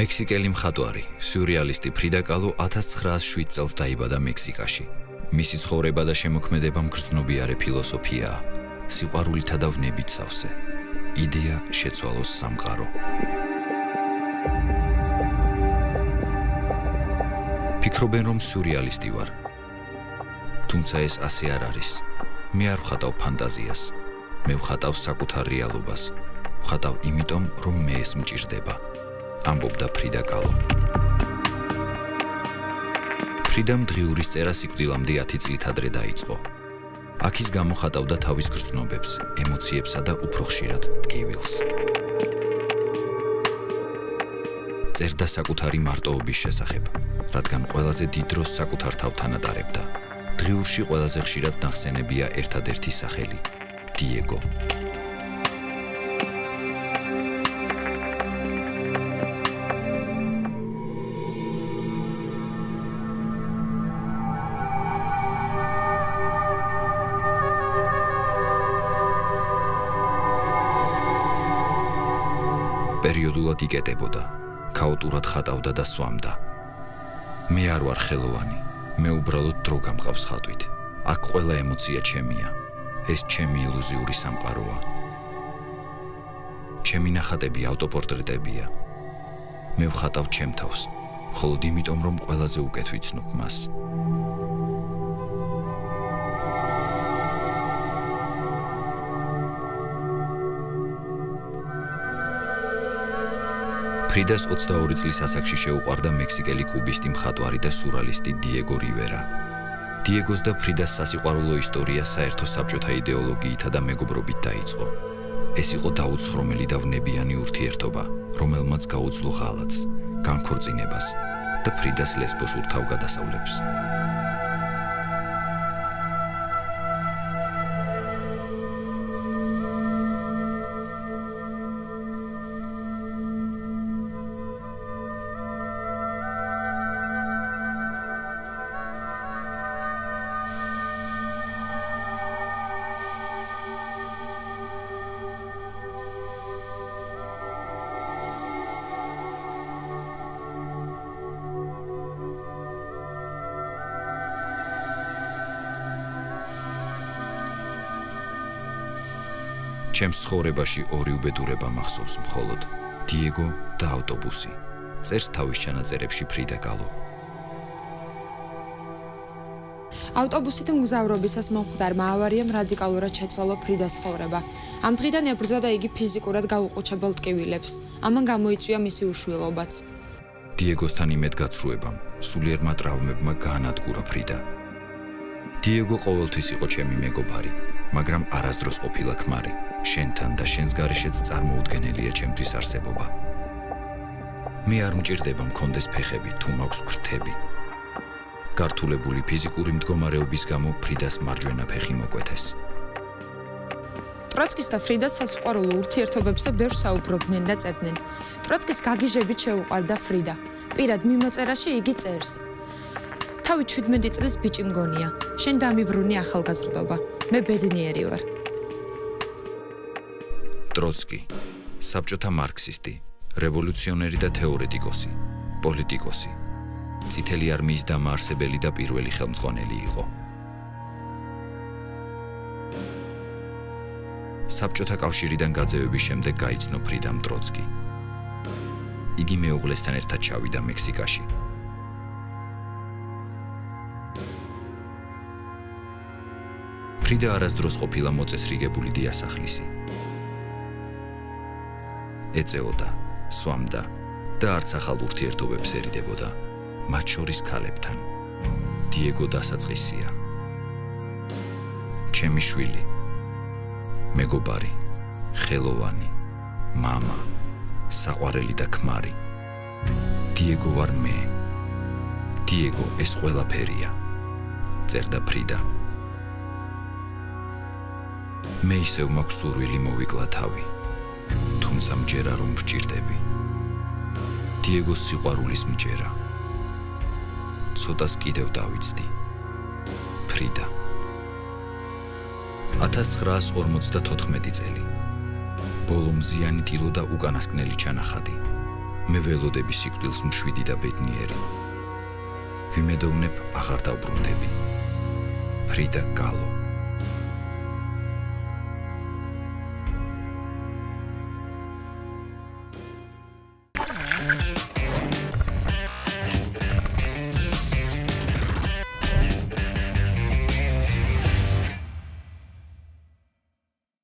მექსიკელი მხატვარი, სიურეალისტი ფრიდა კალო 1907 წელს დაიბადა მექსიკაში. მისი ცხოვრება და შემოქმედება მგრძნობიარე ფილოსოფიაა, სიყვარულითა და ვნებით სავსე. იდეა შეცვალოს სამყარო. ფიქრობენ, რომ სიურეალისტი ვარ. თუმცა ეს ასე არ არის. მე არ ვხატავ ფანტაზიას. მე ვხატავ საკუთარ რეალობას. ვხატავ იმიტომ, რომ მე ეს მჭირდება. ამბობდა ფრიდა კალო. ფრიდამ დღიურის წერა სიკვდილამდე 10 წლით ადრე დაიწყო. აქ ის გამოხატავდა თავის გრძნობებს, ემოციებსა და უფრო ხშირად ტკივილს. წერდა საკუთარი მარტოობის შესახებ, რადგან ყველაზე დიდ დროს საკუთარ თავთან ატარებდა. დღიურში ყველაზე ხშირად ნახსენებია ერთადერთი სახელი, დიეგო. პერიოდულად იკეტებოდა, ქაოტურად ხატავდა და სვამდა. მე არ ვარ ხელოვანი, მე უბრალოდ დრო გამყავს ხატვით. აქ ყველა ემოცია ჩემია. ეს ჩემი ილუზიური სამყაროა. ჩემი ნახატები ავტოპორტრეტებია. მე ვხატავ ჩემ თავს, მხოლოდ იმიტომ, რომ ყველაზე უკეთ ვიცნობ მას. ფრიდას 22 წლის ასაკში შეუყვარდა მექსიკელი კუბისტი მხატვარი და სურალისტი დიეგო რივერა. დიეგოს და ფრიდას სასიყვარულო ისტორია საერთო საბჭოთა იდეოლოგიითა და მეგობრობით დაიწყო. ეს იყო დაუცხრომელი და ვნებიანი ურთიერთობა, რომელმაც გაუძლო ღალატს, განქორწინებას და ფრიდას ლესბოსურ თავგადასავლებს. ჩემს ცხოვრებაში ორი უბედურება მახსოვს მხოლოდ, დიეგო და ავტობუსი. წერს თავის ჩანაწერებში ფრიდა კალო. ავტობუსით მგზავრობისას მომხდარმა ავარიამ რადიკალურად შეცვალა ფრიდას ცხოვრება. ამ დღიდან ებრძვა და იგი ფიზიკურად გაუყუჩებელ ტკივილებს. ამან გამოიწვია მისი უშვილობაც. დიეგოსთან იმედგაცრუებამ, სულიერმა ტრავმებმა გაანადგურა ფრიდა. დიეგო ყოველთვის იყო ჩემი მეგობარი, მაგრამ არასდროს ყოფილა ქმარი. შენთან და შენს გარეშეც წარმოუდგენელია ჩემთვის არსებობა. მე არ მჭირდება მქონდეს ფეხები თუ მაქვს ფრთები. გართულებული ფიზიკური მდგომარეობის გამო ფრიდას მარჯვენა ფეხი მოკვეთეს. ტროცკის და ფრიდას სასიყვარულო ურთიერთობებზე ბევრს საუბრობდნენ და წერდნენ. ტროცკის გაგიჟებით შეუყვარდა ფრიდა. პირად მიმოწერაში იგი წერს: თავი 17 წლის ბიჭი მგონია. შენ დამიბრუნე ახალგაზრდობა. მე ბედნიერი ვარ. ტროცკი, საბჭოთა მარქსისტი, რევოლუციონერი და თეორეტიკოსი, პოლიტიკოსი, წითელი არმიის დამაარსებელი და პირველი ხელმძღვანელი იყო. საბჭოთა კავშირიდან გაძევების შემდეგ გაიცნო ფრიდამ ტროცკი. იგი მეუღლესთან ერთად ჩავიდა მექსიკაში. ფრიდა არასდროს ყოფილა მოწესრიგებული დიასახლისი. ეწეოდა, სვამდა და არც ახალ ურთიერთობებს ერიდებოდა, მათ შორის ქალებთან. დიეგო დასაწყისია. ჩემი შვილი, მეგობარი, ხელოვანი, მამა, საყვარელი და ქმარი. დიეგო ვარ მე. დიეგო ეს ყველაფერია. წერდა ფრიდა. მე ისევ მაქვს სურვილი მოვიკლა თავი, თუმცა მჯერა რომ ვჭირდები. დიეგოს სიყვარულის მჯერა. ცოტას კიდევ დავიცდი. ფრიდა. 1954 წელი. ბოლო მზიანი ტილო და უკანასკნელი ჩანახატი. მე ველოდები სიკვდილს მშვიდი და ბედნიერი. ვიმედოვნებ აღარ დავბრუნდები. ფრიდა კალო.